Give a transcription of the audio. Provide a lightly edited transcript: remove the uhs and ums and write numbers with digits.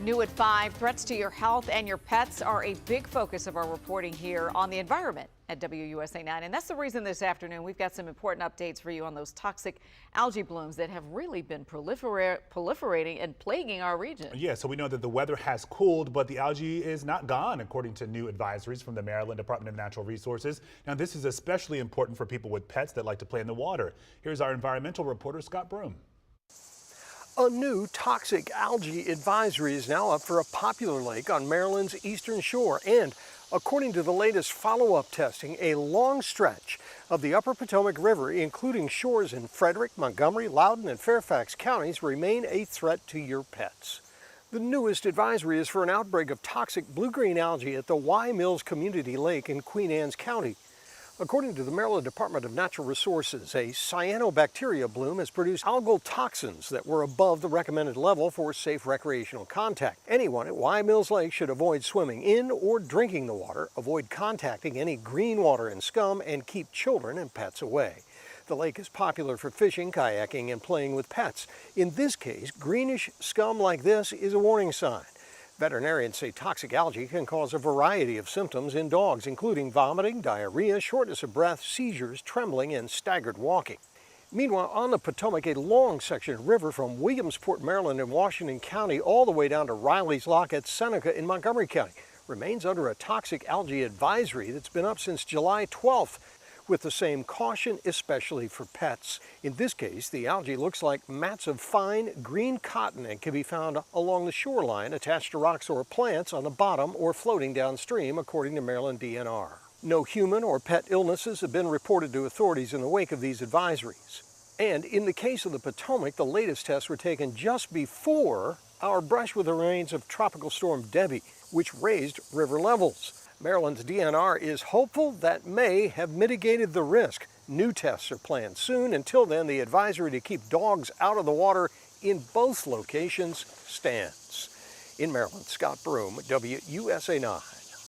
New at 5, threats to your health and your pets are a big focus of our reporting here on the environment at WUSA 9. And that's the reason this afternoon we've got some important updates for you on those toxic algae blooms that have really been proliferating and plaguing our region. Yeah, so we know that the weather has cooled, but the algae is not gone, according to new advisories from the Maryland Department of Natural Resources. Now, this is especially important for people with pets that like to play in the water. Here's our environmental reporter, Scott Broom. A new toxic algae advisory is now up for a popular lake on Maryland's eastern shore. And according to the latest follow-up testing, a long stretch of the upper Potomac River, including shores in Frederick, Montgomery, Loudoun, and Fairfax counties, remain a threat to your pets. The newest advisory is for an outbreak of toxic blue-green algae at the Y Mills Community Lake in Queen Anne's County. According to the Maryland Department of Natural Resources, a cyanobacteria bloom has produced algal toxins that were above the recommended level for safe recreational contact. Anyone at Y Mills Lake should avoid swimming in or drinking the water, avoid contacting any green water and scum, and keep children and pets away. The lake is popular for fishing, kayaking, and playing with pets. In this case, greenish scum like this is a warning sign. Veterinarians say toxic algae can cause a variety of symptoms in dogs, including vomiting, diarrhea, shortness of breath, seizures, trembling, and staggered walking. Meanwhile, on the Potomac, a long section of river from Williamsport, Maryland in Washington County all the way down to Riley's Lock at Seneca in Montgomery County remains under a toxic algae advisory that's been up since July 12th. With the same caution, especially for pets. In this case, the algae looks like mats of fine green cotton and can be found along the shoreline attached to rocks or plants on the bottom or floating downstream, according to Maryland DNR. No human or pet illnesses have been reported to authorities in the wake of these advisories. And in the case of the Potomac, the latest tests were taken just before our brush with the remains of Tropical Storm Debbie, which raised river levels. Maryland's DNR is hopeful that may have mitigated the risk. New tests are planned soon. Until then, the advisory to keep dogs out of the water in both locations stands. In Maryland, Scott Broom, WUSA 9.